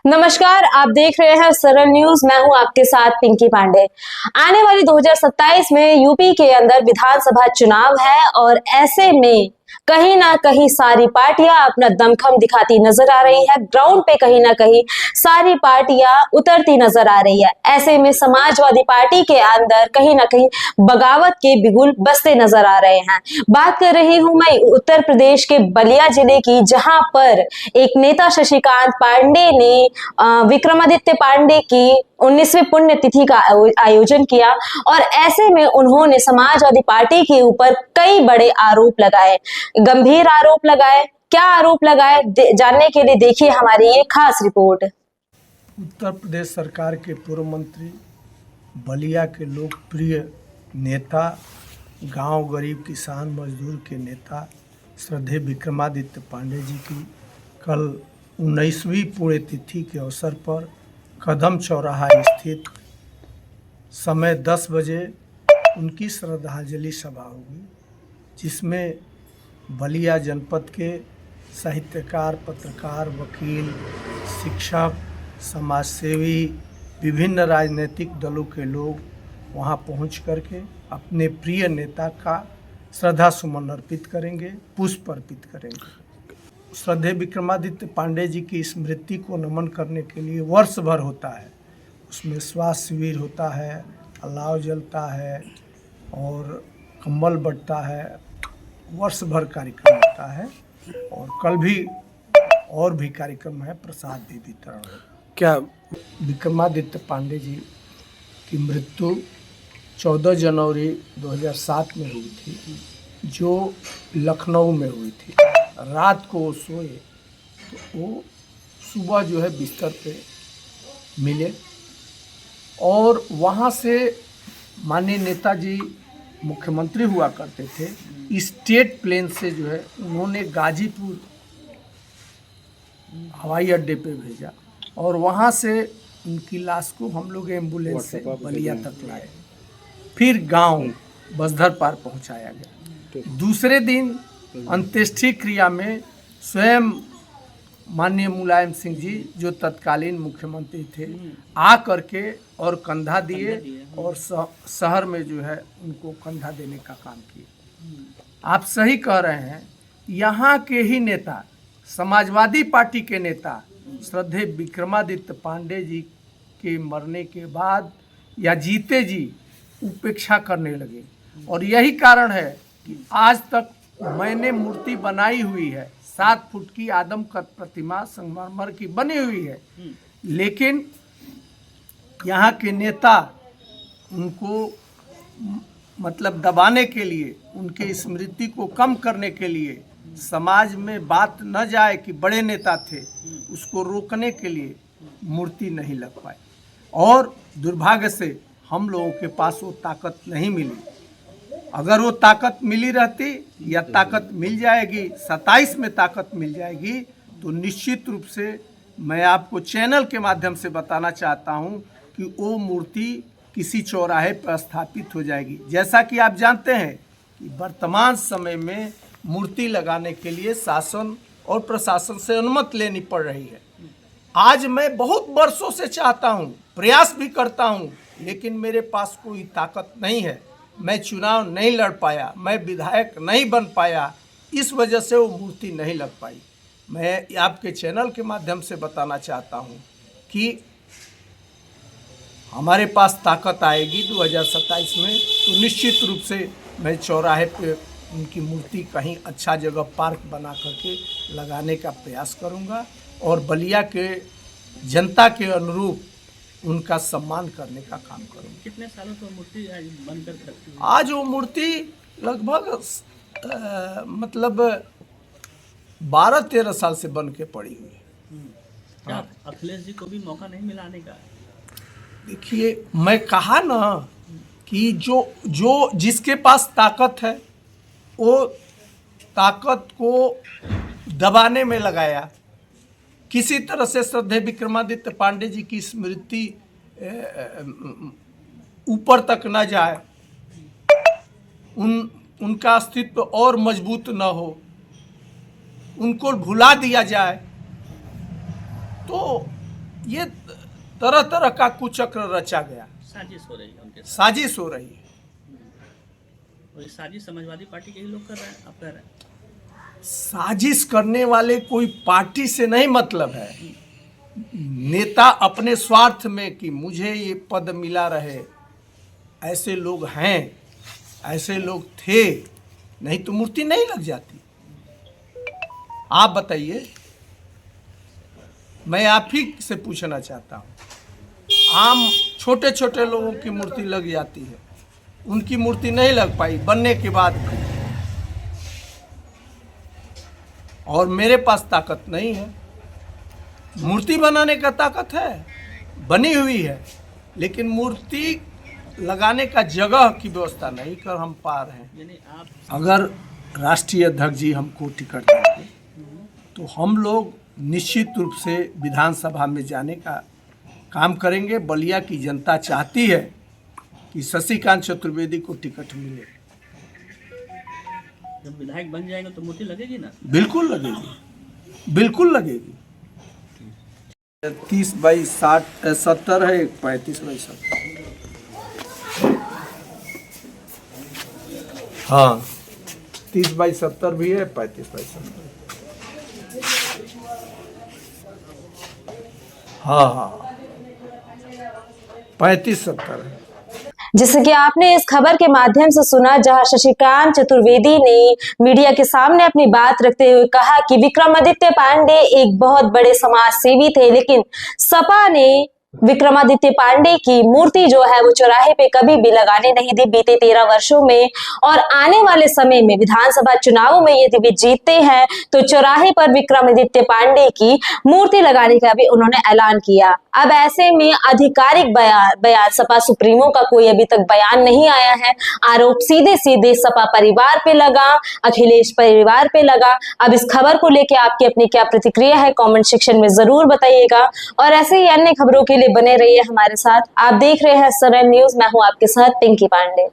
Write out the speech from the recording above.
नमस्कार, आप देख रहे हैं सरल न्यूज। मैं हूं आपके साथ पिंकी पांडे। आने वाली 2027 में यूपी के अंदर विधानसभा चुनाव है और ऐसे में कहीं ना कहीं सारी पार्टियां अपना दमखम दिखाती नजर आ रही है। ग्राउंड पे कहीं ना कहीं सारी पार्टियां उतरती नजर आ रही है। ऐसे में समाजवादी पार्टी के अंदर कहीं ना कहीं बगावत के बिगुल बजते नजर आ रहे हैं। बात कर रही हूं मैं उत्तर प्रदेश के बलिया जिले की, जहां पर एक नेता शशिकांत पांडे ने विक्रमादित्य पांडे की 19वीं पुण्यतिथि का आयोजन किया और ऐसे में उन्होंने समाजवादी पार्टी के ऊपर कई बड़े आरोप लगाए, गंभीर आरोप लगाए। क्या आरोप लगाए जानने के लिए देखिए हमारी ये खास रिपोर्ट। उत्तर प्रदेश सरकार के पूर्व मंत्री, बलिया के लोकप्रिय नेता, गांव गरीब किसान मजदूर के नेता श्रद्धेय विक्रमादित्य पांडे जी की कल 19वीं पुण्यतिथि के अवसर पर कदम चौराहा स्थित समय 10 बजे उनकी श्रद्धांजलि सभा होगी, जिसमें बलिया जनपद के साहित्यकार, पत्रकार, वकील, शिक्षक, समाजसेवी, विभिन्न राजनीतिक दलों के लोग वहां पहुंच करके अपने प्रिय नेता का श्रद्धा सुमन अर्पित करेंगे, पुष्प अर्पित करेंगे। श्रद्धेय विक्रमादित्य पांडे जी की स्मृति को नमन करने के लिए वर्ष भर होता है। उसमें स्वास्थ्य शिविर होता है, अलाव जलता है और कंबल बंटता है। वर्ष भर कार्यक्रम होता है और कल भी और भी कार्यक्रम है, प्रसाद भी वितरण है। क्या विक्रमादित्य पांडे जी की मृत्यु 14 जनवरी 2007 में हुई थी, जो लखनऊ में हुई थी। रात को वो सोए तो वो सुबह जो है बिस्तर पे मिले और वहाँ से माननीय नेताजी मुख्यमंत्री हुआ करते थे। स्टेट प्लेन से जो है उन्होंने गाजीपुर हवाई अड्डे पे भेजा और वहाँ से उनकी लाश को हम लोग एम्बुलेंस से बलिया तक लाए, फिर गांव बसधर पार पहुंचाया गया। दूसरे दिन अंत्येष्टि क्रिया में स्वयं माननीय मुलायम सिंह जी, जो तत्कालीन मुख्यमंत्री थे, आ करके और कंधा दिए और शहर में जो है उनको कंधा देने का काम किया। आप सही कह रहे हैं, यहाँ के ही नेता, समाजवादी पार्टी के नेता श्रद्धेय विक्रमादित्य पांडे जी के मरने के बाद या जीते जी उपेक्षा करने लगे और यही कारण है कि आज तक मैंने मूर्ति बनाई हुई है, 7 फुट की आदमकद प्रतिमा संगमरमर की बनी हुई है, लेकिन यहाँ के नेता उनको मतलब दबाने के लिए, उनके स्मृति को कम करने के लिए, समाज में बात न जाए कि बड़े नेता थे, उसको रोकने के लिए मूर्ति नहीं लग पाई और दुर्भाग्य से हम लोगों के पास वो ताकत नहीं मिली। अगर वो ताकत मिली रहती या ताकत मिल जाएगी, 27 में ताकत मिल जाएगी, तो निश्चित रूप से मैं आपको चैनल के माध्यम से बताना चाहता हूं कि वो मूर्ति किसी चौराहे पर स्थापित हो जाएगी। जैसा कि आप जानते हैं कि वर्तमान समय में मूर्ति लगाने के लिए शासन और प्रशासन से अनुमति लेनी पड़ रही है। आज मैं बहुत वर्षों से चाहता हूं, प्रयास भी करता हूं, लेकिन मेरे पास कोई ताकत नहीं है। मैं चुनाव नहीं लड़ पाया, मैं विधायक नहीं बन पाया, इस वजह से वो मूर्ति नहीं लग पाई। मैं आपके चैनल के माध्यम से बताना चाहता हूँ कि हमारे पास ताकत आएगी 2027 में, तो निश्चित रूप से मैं चौराहे पे उनकी मूर्ति कहीं अच्छा जगह पार्क बना करके लगाने का प्रयास करूँगा और बलिया के जनता के अनुरूप उनका सम्मान करने का काम करूँगा। कितने सालों से मूर्ति बनकर रखी हुई? आज वो मूर्ति लगभग मतलब 12-13 साल से बन के पड़ी हुई है। क्या अखिलेश जी को भी मौका नहीं मिलाने का? देखिए, मैं कहा ना कि जो जिसके पास ताकत है वो ताकत को दबाने में लगाया। किसी तरह से श्रद्धेय विक्रमादित्य पांडे जी की स्मृति ऊपर तक न जाए, उनका अस्तित्व और मजबूत न हो, उनको भुला दिया जाए, तो ये तरह तरह का कुचक्र रचा गया, साजिश हो रही है उनके साथ। साजिश हो रही है। और ये साजिश समाजवादी पार्टी के ही लोग कर रहे हैं, आप कह रहे हैं। साजिश करने वाले कोई पार्टी से नहीं मतलब है। नेता अपने स्वार्थ में कि मुझे ये पद मिला रहे, ऐसे लोग हैं, ऐसे लोग थे, नहीं तो मूर्ति नहीं लग जाती। आप बताइए, मैं आप ही से पूछना चाहता हूँ। आम छोटे छोटे लोगों की मूर्ति लग जाती है, उनकी मूर्ति नहीं लग पाई बनने के बाद भी। और मेरे पास ताकत नहीं है, मूर्ति बनाने का ताकत है, बनी हुई है, लेकिन मूर्ति लगाने का जगह की व्यवस्था नहीं कर हम पा रहे हैं। यानी आप अगर राष्ट्रीय अध्यक्ष जी हमको टिकट देंगे तो हम लोग निश्चित रूप से विधानसभा में जाने का काम करेंगे। बलिया की जनता चाहती है कि शशिकांत चतुर्वेदी को टिकट मिले। जब विधायक बन जाएंगे तो मूर्ति लगेगी ना? बिल्कुल लगेगी, बिल्कुल लगेगी। 30/60/70 है, 35/70। हाँ, 30/70 भी है, 35/70। हाँ, 35/70 है। जैसे कि आपने इस खबर के माध्यम से सुना, जहां शशिकांत चतुर्वेदी ने मीडिया के सामने अपनी बात रखते हुए कहा कि विक्रमादित्य पांडे एक बहुत बड़े समाज सेवी थे, लेकिन सपा ने विक्रमादित्य पांडे की मूर्ति जो है वो चौराहे पे कभी भी लगाने नहीं दी बीते 13 वर्षों में। और आने वाले समय में विधानसभा चुनावों में यदि वे जीतते हैं तो चौराहे पर विक्रमादित्य पांडे की मूर्ति लगाने का भी उन्होंने ऐलान किया। अब ऐसे में आधिकारिक बयान सपा सुप्रीमो का कोई अभी तक बयान नहीं आया है। आरोप सीधे सीधे सपा परिवार पे लगा, अखिलेश परिवार पे लगा। अब इस खबर को लेकर आपकी अपनी क्या प्रतिक्रिया है, कमेंट सेक्शन में जरूर बताइएगा। और ऐसे ही अन्य खबरों के लिए बने रहिए हमारे साथ। आप देख रहे हैं सरल न्यूज, मैं हूं आपके साथ पिंकी पांडे।